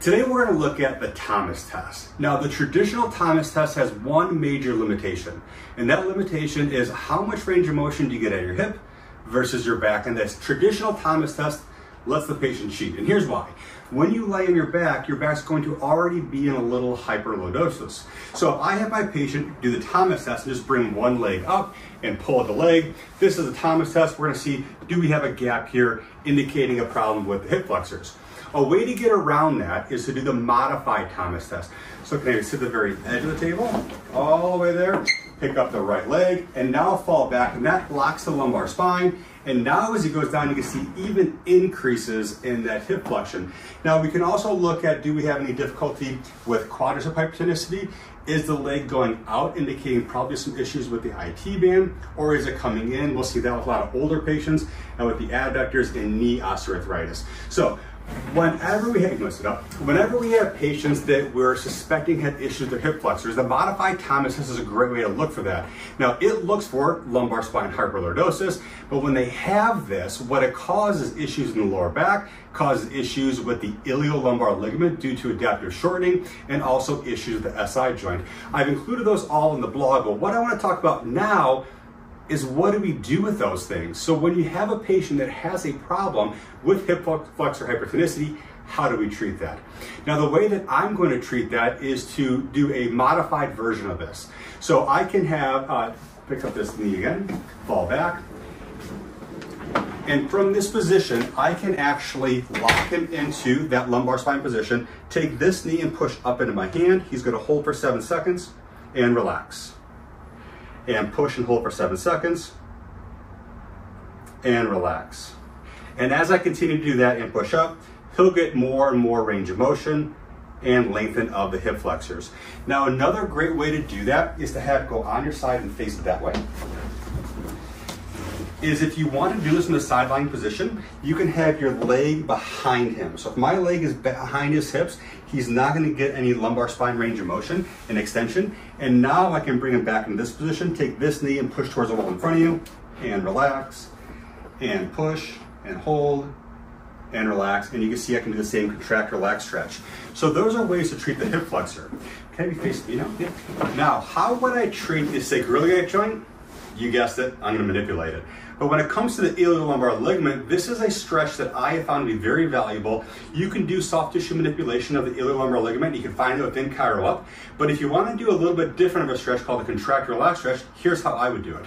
Today we're going to look at the Thomas test. Now the traditional Thomas test has one major limitation, and that limitation is how much range of motion do you get at your hip versus your back, and this traditional Thomas test lets the patient cheat. And here's why. When you lay on your back's going to already be in a little hyperlordosis. So if I have my patient do the Thomas test and just bring one leg up and pull at the leg, this is a Thomas test. We're going to see, do we have a gap here indicating a problem with the hip flexors? A way to get around that is to do the modified Thomas test. So can I sit at the very edge of the table, all the way there, pick up the right leg, and now fall back, and that locks the lumbar spine. And now as he goes down, you can see even increases in that hip flexion. Now we can also look at, do we have any difficulty with quadricep hypertonicity? Is the leg going out, indicating probably some issues with the IT band, or is it coming in? We'll see that with a lot of older patients and with the adductors and knee osteoarthritis. So whenever we have patients that we're suspecting had issues with their hip flexors, the modified Thomas test is a great way to look for that. Now, it looks for lumbar spine hyperlordosis, but when they have this, what it causes issues in the lower back, causes issues with the iliolumbar ligament due to adaptive shortening, and also issues with the SI joint. I've included those all in the blog, but what I want to talk about now is what do we do with those things? So when you have a patient that has a problem with hip flexor hypertonicity, how do we treat that? Now the way that I'm going to treat that is to do a modified version of this. So I can have, pick up this knee again, fall back, and from this position, I can actually lock him into that lumbar spine position, take this knee and push up into my hand. He's going to hold for 7 seconds and relax. And push and hold for 7 seconds, and relax. And as I continue to do that and push up, he'll get more and more range of motion and lengthen of the hip flexors. Now another great way to do that is to have go on your side and face it that way. Is if you want to do this in the sideline position, you can have your leg behind him. So if my leg is behind his hips, he's not going to get any lumbar spine range of motion and extension. And now I can bring him back into this position, take this knee and push towards the wall in front of you, and relax, and push, and hold, and relax. And you can see I can do the same contract, relax, stretch. So those are ways to treat the hip flexor. Can you face me now? Yeah. Now, how would I treat the sacroiliac joint? You guessed it, I'm going to manipulate it. But when it comes to the iliolumbar ligament, this is a stretch that I have found to be very valuable. You can do soft tissue manipulation of the iliolumbar ligament. You can find it within Chiro Up. But if you want to do a little bit different of a stretch called the contract relax stretch, here's how I would do it.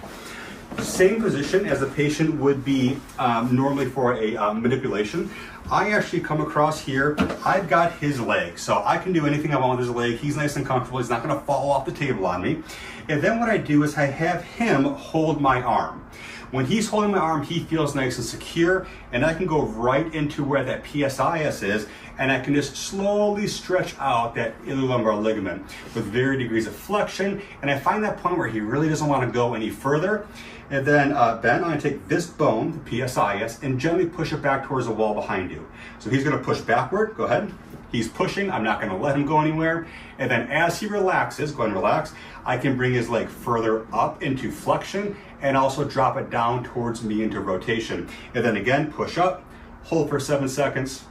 Same position as the patient would be normally for a manipulation. I actually come across here, I've got his leg, so I can do anything I want with his leg. He's nice and comfortable, he's not gonna fall off the table on me. And then what I do is I have him hold my arm. When he's holding my arm, he feels nice and secure, and I can go right into where that PSIS is, and I can just slowly stretch out that iliolumbar ligament with varying degrees of flexion, and I find that point where he really doesn't want to go any further. And then I'm going to take this bone, the PSIS, and gently push it back towards the wall behind you. So he's going to push backward, go ahead. He's pushing, I'm not going to let him go anywhere. And then as he relaxes, go ahead and relax, I can bring his leg further up into flexion and also drop it down towards me into rotation. And then again, push up, hold for 7 seconds,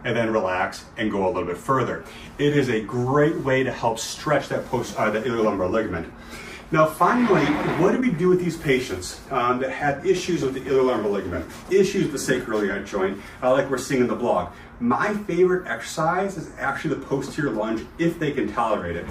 and then relax and go a little bit further. It is a great way to help stretch that that iliolumbar ligament. Now finally, what do we do with these patients that have issues with the iliolumbar ligament, issues with the sacroiliac joint, like we're seeing in the blog? My favorite exercise is actually the posterior lunge if they can tolerate it.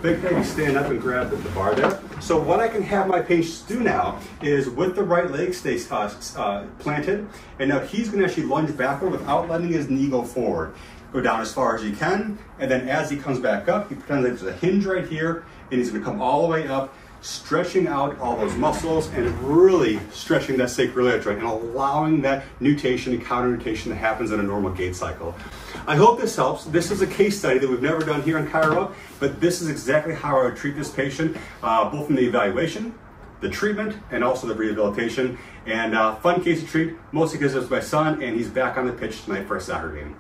They can stand up and grab the bar there. So what I can have my patients do now is with the right leg stay planted, and now he's going to actually lunge backward without letting his knee go forward. Go down as far as he can, and then as he comes back up, he pretends like there's a hinge right here, and he's going to come all the way up, stretching out all those muscles and really stretching that sacroiliac joint and allowing that nutation and counter nutation that happens in a normal gait cycle. I hope this helps. This is a case study that we've never done here in Chiro, but this is exactly how I would treat this patient, both in the evaluation, the treatment, and also the rehabilitation. And fun case to treat, mostly because it's my son and he's back on the pitch tonight for a soccer game.